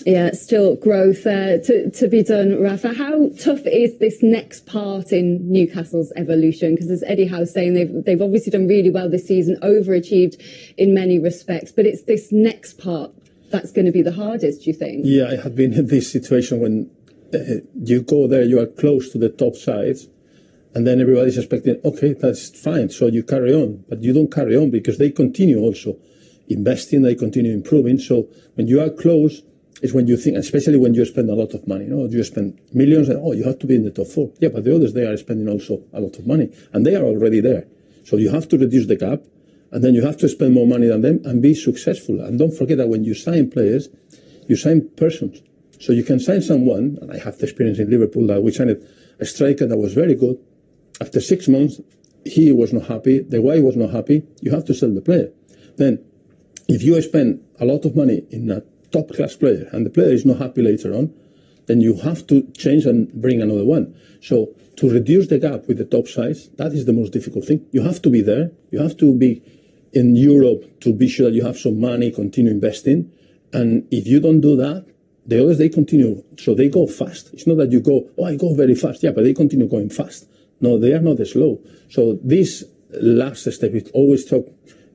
Yeah, still growth to be done, Rafa. How tough is this next part in Newcastle's evolution? Because as Eddie Howe's saying, they've obviously done really well this season, overachieved in many respects, but it's this next part that's going to be the hardest, do you think? Yeah, I have been in this situation when you go there, you are close to the top sides, and then everybody's expecting, okay, that's fine, so you carry on. But you don't carry on because they continue also investing, they continue improving. So when you are close, is when you think, especially when you spend a lot of money, you spend millions and, you have to be in the top 4. Yeah, but the others, they are spending also a lot of money and they are already there. So you have to reduce the gap and then you have to spend more money than them and be successful. And don't forget that when you sign players, you sign persons. So you can sign someone, and I have the experience in Liverpool that we signed a striker that was very good. After 6 months, he was not happy, the wife was not happy, you have to sell the player. Then, if you spend a lot of money in a top-class player, and the player is not happy later on, then you have to change and bring another one. So to reduce the gap with the top sides, that is the most difficult thing. You have to be there. You have to be in Europe to be sure that you have some money, continue investing. And if you don't do that, the others, they continue. So they go fast. It's not that you go, I go very fast. Yeah, but they continue going fast. No, they are not as slow. So this last step, it always talk.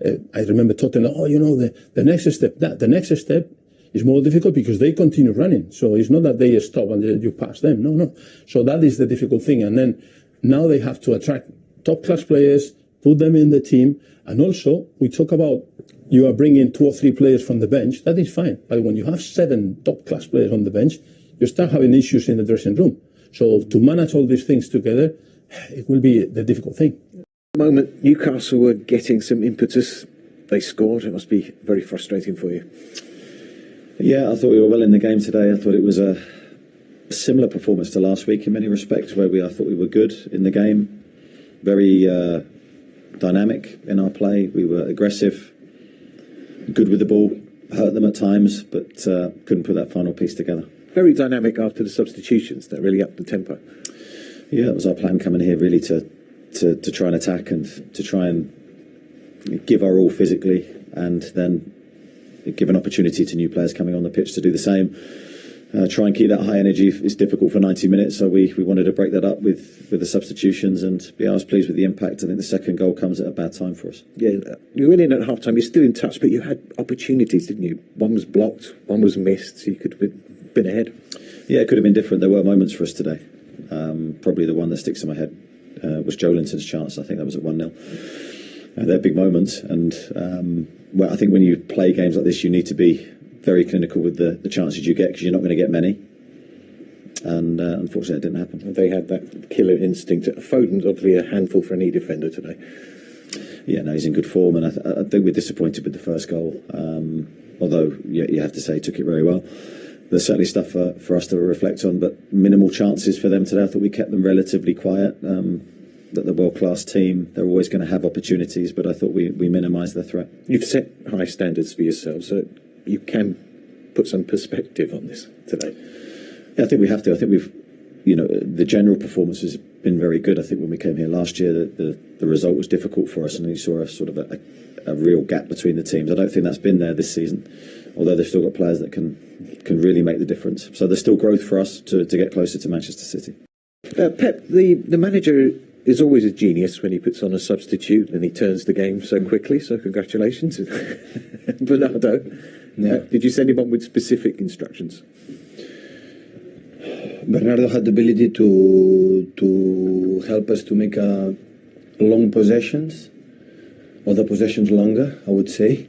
I remember Tottenham, the next step. The next step is more difficult because they continue running. So it's not that they stop and you pass them. No. So that is the difficult thing. And then now they have to attract top-class players, put them in the team. And also, we talk about you are bringing 2 or 3 players from the bench. That is fine. But when you have 7 top-class players on the bench, you start having issues in the dressing room. So to manage all these things together, it will be the difficult thing. At the moment, Newcastle were getting some impetus. They scored. It must be very frustrating for you. Yeah, I thought we were well in the game today. I thought it was a similar performance to last week in many respects, where I thought we were good in the game, very dynamic in our play. We were aggressive, good with the ball, hurt them at times, but couldn't put that final piece together. Very dynamic after the substitutions. That really upped the tempo. Yeah, it was our plan coming here really to try and attack and to try and give our all physically, and then give an opportunity to new players coming on the pitch to do the same. Try and keep that high energy. It's difficult for 90 minutes, so we wanted to break that up with the substitutions, and I was pleased with the impact. I think the second goal comes at a bad time for us. Yeah, you went in at half time, you're still in touch, but you had opportunities, didn't you? One was blocked, one was missed, so you could have been ahead. Yeah, it could have been different. There were moments for us today. Probably the one that sticks in my head was Joelinton's chance. I think that was at 1-0. They're big moments, and I think when you play games like this, you need to be very clinical with the chances you get, because you're not going to get many. And unfortunately, it didn't happen. They had that killer instinct. Foden's obviously a handful for any defender today. Yeah, no, he's in good form, and I think we're disappointed with the first goal. Although you have to say he took it very well. There's certainly stuff for us to reflect on, but minimal chances for them today. I thought we kept them relatively quiet. That the world-class team, they're always going to have opportunities, but I thought we minimised their threat. You've set high standards for yourselves, so you can put some perspective on this today. Yeah, I think we have to. I think the general performance has been very good. I think when we came here last year, the result was difficult for us, and you saw a sort of a real gap between the teams. I don't think that's been there this season, although they've still got players that can really make the difference. So there's still growth for us to get closer to Manchester City. Pep, the manager is always a genius when he puts on a substitute and he turns the game so quickly, so congratulations. Bernardo, did you send him on with specific instructions? Bernardo had the ability to help us to make long possessions, or the possessions longer, I would say,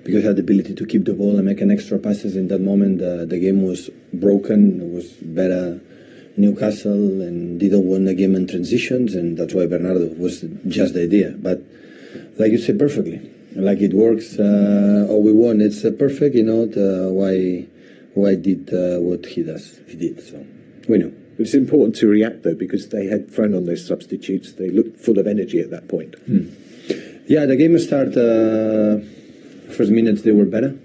because he had the ability to keep the ball and make an extra passes. In that moment, the game was broken. It was better Newcastle and didn't win the game in transitions, and that's why Bernardo was just the idea. But like you said perfectly, like it works, or we won, it's perfect, why did what he did, so we know. It's important to react though, because they had thrown on those substitutes. They looked full of energy at that point. Yeah, the game started, first minutes they were better.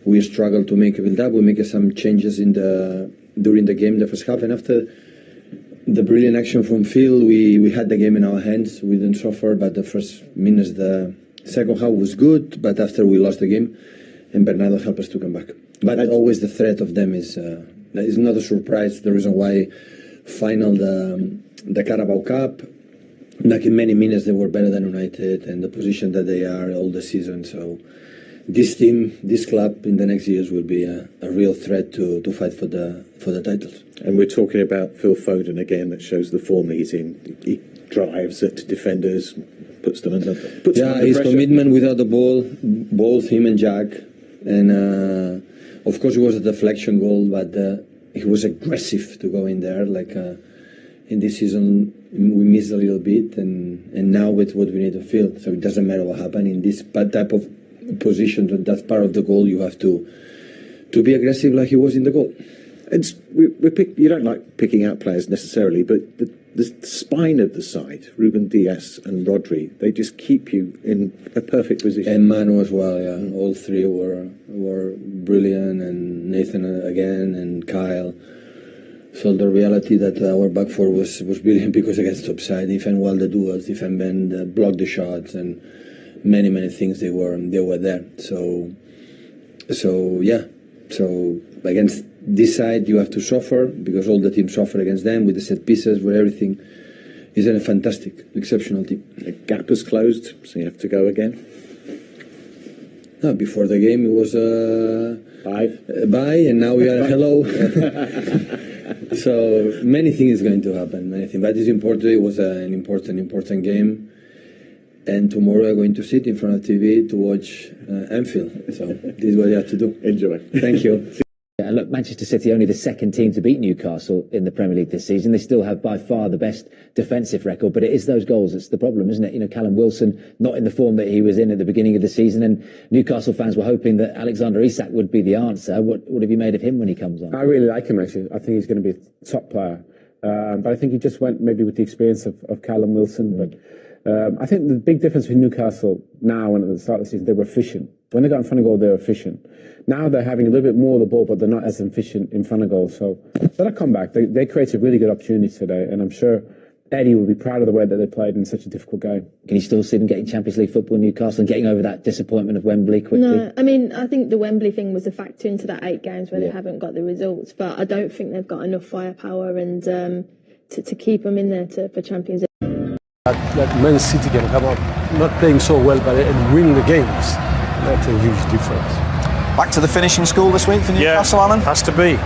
We struggled to make a build up. We make some changes during the game, the first half, and after the brilliant action from Phil, we had the game in our hands. We didn't suffer, but the first minutes, the second half was good, but after we lost the game, and Bernardo helped us to come back. But always the threat of them is not a surprise. The reason why final the Carabao Cup, like in many minutes they were better than United and the position that they are all the season. So this team, this club in the next years will be a real threat to fight for the titles. And we're talking about Phil Foden again. That shows the form he's in. He drives at defenders, puts them under his pressure. commitment without the ball, both him and Jack. And of course it was a deflection goal, but he was aggressive to go in there. Like in this season we missed a little bit, and now with what we need to feel. So it doesn't matter what happened in this type of position. That's part of the goal. You have to be aggressive like he was in the goal. You don't like picking out players necessarily, but the spine of the side, Ruben Dias and Rodri, they just keep you in a perfect position. And Manu as well, yeah. All three were brilliant, and Nathan again, and Kyle. So the reality that our back four was brilliant because against topside, defend well the duels, defend bend, block the shots, and many things they were there. So yeah. So against this side you have to suffer because all the teams suffer against them with the set pieces, where everything is a fantastic, exceptional team. The gap has closed, so you have to go again. No, before the game it was bye, and now we are hello. So many things going to happen, but it's important. It was an important game. And tomorrow we're going to sit in front of TV to watch Anfield. So this is what you have to do. Enjoy. Thank you. Yeah, and look, Manchester City only the second team to beat Newcastle in the Premier League this season. They still have by far the best defensive record, but it is those goals that's the problem, isn't it? You know, Callum Wilson not in the form that he was in at the beginning of the season, and Newcastle fans were hoping that Alexander Isak would be the answer. What have you made of him when he comes on? I really like him, actually. I think he's going to be a top player. But I think he just went maybe with the experience of Callum Wilson. But I think the big difference between Newcastle now and at the start of the season, they were efficient. When they got in front of goal, they were efficient. Now they're having a little bit more of the ball, but they're not as efficient in front of goal. So they'll come back. They created really good opportunities today, and I'm sure Eddie will be proud of the way that they played in such a difficult game. Can you still see them getting Champions League football in Newcastle and getting over that disappointment of Wembley quickly? No, I mean, I think the Wembley thing was a factor into that 8 games where they haven't got the results, but I don't think they've got enough firepower and to keep them in there for Champions League. That Man City can come up not playing so well, but and win the games. That's a huge difference. Back to the finishing school this week for Newcastle, Alan? Has to be.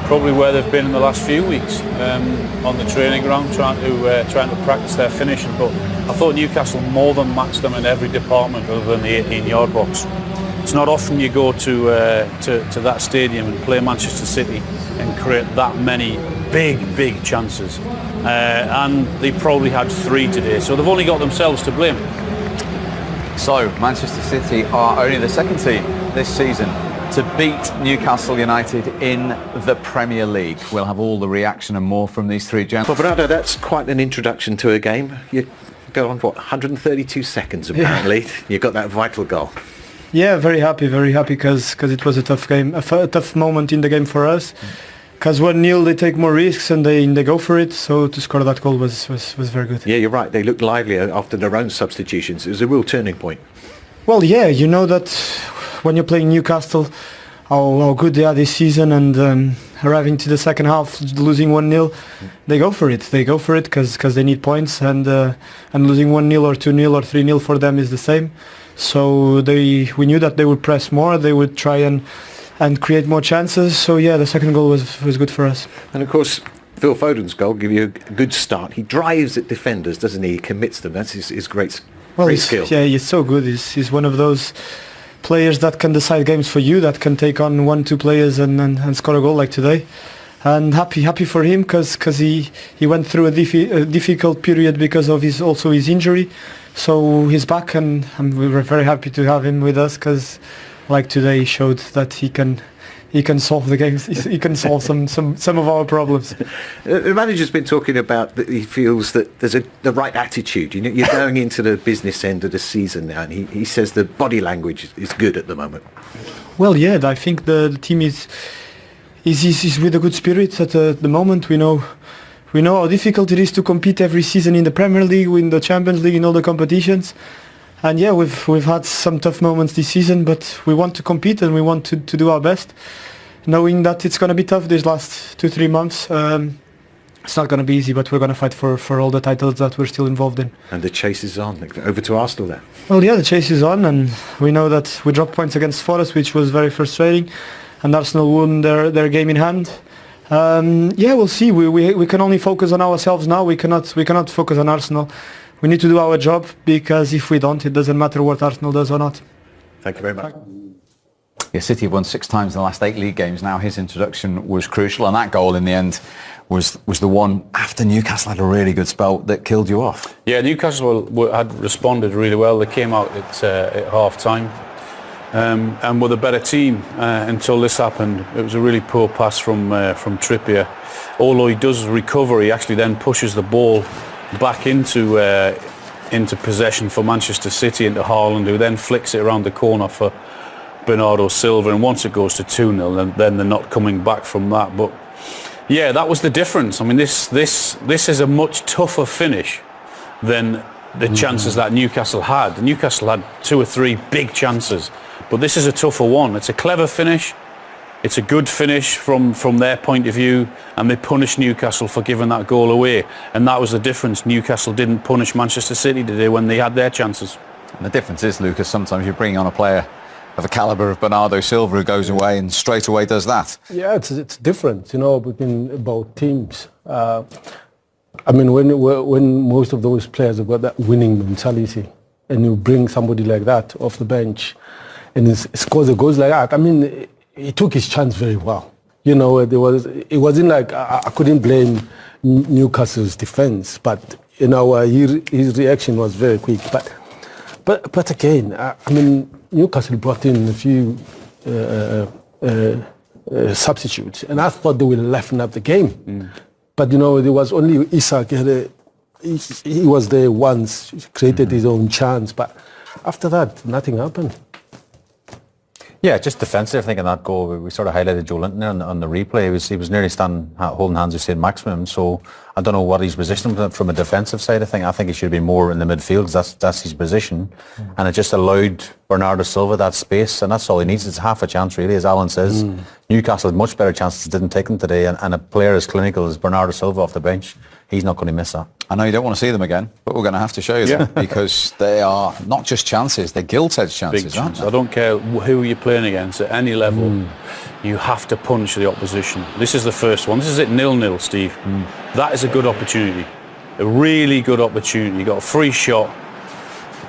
Probably where they've been in the last few weeks, on the training ground, trying to practice their finishing. But I thought Newcastle more than matched them in every department other than the 18-yard box. It's not often you go to that stadium and play Manchester City and create that many big chances. And they probably had 3 today, so they've only got themselves to blame. So, Manchester City are only the second team this season to beat Newcastle United in the Premier League. We'll have all the reaction and more from these 3 gentlemen. Well, Bernardo, that's quite an introduction to a game. You go on, 132 seconds apparently. Yeah. You got that vital goal. Yeah, very happy because it was a tough game, a tough moment in the game for us. Because 1-0 they take more risks and they go for it, so to score that goal was very good. Yeah, you're right, they looked livelier after their own substitutions. It was a real turning point. Well, yeah, you know that when you're playing Newcastle, how good they are this season, and arriving to the second half, losing 1-0, they go for it because they need points, and losing 1-0 or 2-0 or 3-0 for them is the same. So we knew that they would press more, they would try and create more chances. So yeah, the second goal was good for us. And of course, Phil Foden's goal give you a good start. He drives at defenders, doesn't he? He commits them. That's his great skill. Yeah, he's so good. He's one of those players that can decide games for you, that can take on 1-2 players and score a goal like today. And happy for him because he went through a difficult period because of his injury. So he's back, and we're very happy to have him with us because, like today, he showed that he can solve the games. He can solve some of our problems. The manager's been talking about that he feels that there's the right attitude. You know, you're going into the business end of the season now, and he says the body language is good at the moment. Well, yeah, I think the team is with a good spirit at the moment. We know how difficult it is to compete every season in the Premier League, in the Champions League, in all the competitions. And yeah, we've had some tough moments this season, but we want to compete and we want to do our best, knowing that it's going to be tough these last 2-3 months. It's not going to be easy, but we're going to fight for all the titles that we're still involved in. And the chase is on. Over to Arsenal there. Well, yeah, the chase is on, and we know that we dropped points against Forest, which was very frustrating, and Arsenal won their game in hand. Yeah, we'll see. We can only focus on ourselves now. We cannot focus on Arsenal. We need to do our job, because if we don't, it doesn't matter what Arsenal does or not. Thank you very much. Yeah, City have won 6 times in the last 8 league games now. His introduction was crucial, and that goal in the end was the one after Newcastle had a really good spell that killed you off. Yeah, Newcastle had responded really well. They came out at half-time and were the better team until this happened. It was a really poor pass from Trippier. Although he does recover, he actually then pushes the ball back into possession for Manchester City, into Haaland, who then flicks it around the corner for Bernardo Silva, and once it goes to 2-0, then they're not coming back from that. But yeah, that was the difference. I mean, this is a much tougher finish than the chances that Newcastle had. Newcastle had 2 or 3 big chances, but this is a tougher one. It's a clever finish. It's a good finish from their point of view, and they punished Newcastle for giving that goal away. And that was the difference. Newcastle didn't punish Manchester City today when they had their chances. And the difference is, Lucas, sometimes you're bringing on a player of the calibre of Bernardo Silva who goes away and straight away does that. Yeah, it's different, between both teams. I mean, when most of those players have got that winning mentality, and you bring somebody like that off the bench, and he scores a goal like that, I mean, he took his chance very well. It wasn't like I couldn't blame Newcastle's defence, but his reaction was very quick. But again, I mean, Newcastle brought in a few substitutes, and I thought they would liven up the game. But there was only Isak. He was there once, created his own chance, but after that, nothing happened. Yeah, just defensive. I think in that goal, we sort of highlighted Joe Linton there on the replay. He was nearly holding hands with St. Maximin. So I don't know what his position from a defensive side of things. I think he should be more in the midfield, because that's his position. And it just allowed Bernardo Silva that space, and that's all he needs. It's half a chance, really, as Alan says. Newcastle had much better chances, didn't take them today, and a player as clinical as Bernardo Silva off the bench, he's not going to miss that. I know you don't want to see them again, but we're going to have to show you them, because they are not just chances, they're gilt-edged chances, aren't they? I don't care who you're playing against at any level, you have to punish the opposition. This is the first one. This is it 0-0, Steve. That is a good opportunity, a really good opportunity. You got a free shot.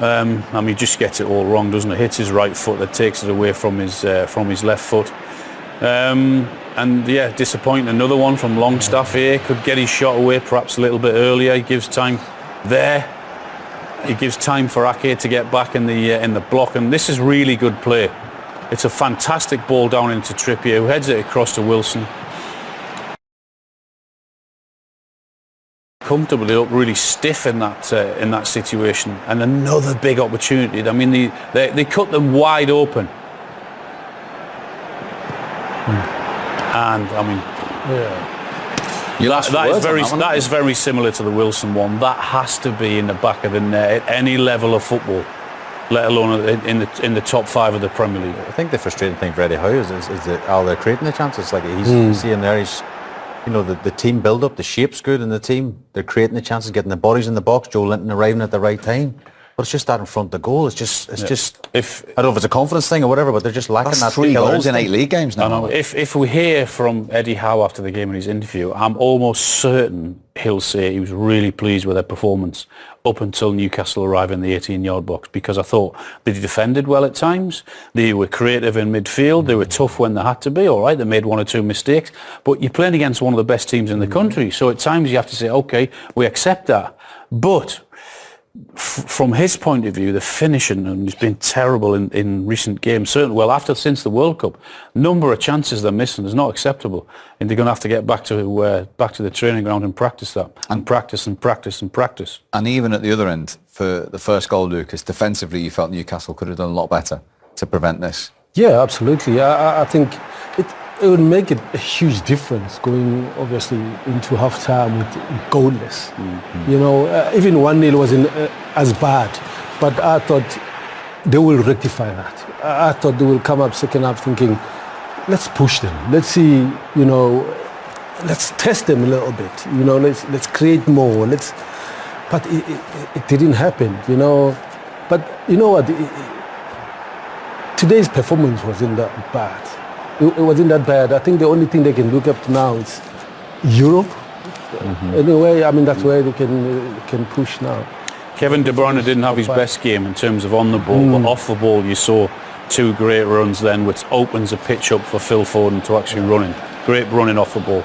I mean, he just gets it all wrong, doesn't it? Hits his right foot, that takes it away from his left foot. And yeah, disappointing. Another one from Longstaff here. Could get his shot away perhaps a little bit earlier. He gives time there. He gives time for Ake to get back in the block. And this is really good play. It's a fantastic ball down into Trippier, who heads it across to Wilson. Comfortably up, really stiff in that situation. And another big opportunity. I mean, they cut them wide open. And I mean, that is very similar to the Wilson one. That has to be in the back of the net at any level of football, let alone in the top 5 of the Premier League. I think the frustrating thing for Eddie Howe is that they're creating the chances. Like he's seeing there, the team build up, the shape's good in the team. They're creating the chances, getting the bodies in the box. Joe Linton arriving at the right time. But it's just that in front of the goal. It's just. I don't know if it's a confidence thing or whatever, but they're just lacking that. 3 goals in 8 league games now. I know. If we hear from Eddie Howe after the game in his interview, I'm almost certain he'll say he was really pleased with their performance up until Newcastle arrived in the 18-yard box, because I thought they defended well at times. They were creative in midfield. They were tough when they had to be. All right, they made 1 or 2 mistakes, but you're playing against one of the best teams in the country. So at times you have to say, okay, we accept that, but. From his point of view, the finishing has been terrible in recent games. Certainly, since the World Cup, number of chances they're missing is not acceptable, and they're going to have to get back to the training ground and practice that, and practice and practice and practice. And even at the other end, for the first goal, Lucas, defensively, you felt Newcastle could have done a lot better to prevent this. Yeah, absolutely. I think it would make a huge difference going obviously into half time with goalless. Even 1-0 wasn't as bad, But I thought they will rectify that. I thought they will come up second half thinking, let's push them. Let's see, let's test them a little bit. Let's create more. But it didn't happen. But you know what? Today's performance wasn't that bad. It wasn't that bad. I think the only thing they can look up to now is Europe. Anyway, I mean that's where they can push now. Kevin De Bruyne didn't have his best game in terms of on the ball, but off the ball you saw two great runs then, which opens a pitch up for Phil Foden to actually run in. Great running off the ball.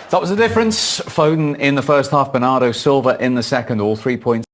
That was the difference. Foden in the first half, Bernardo Silva in the second, all 3 points.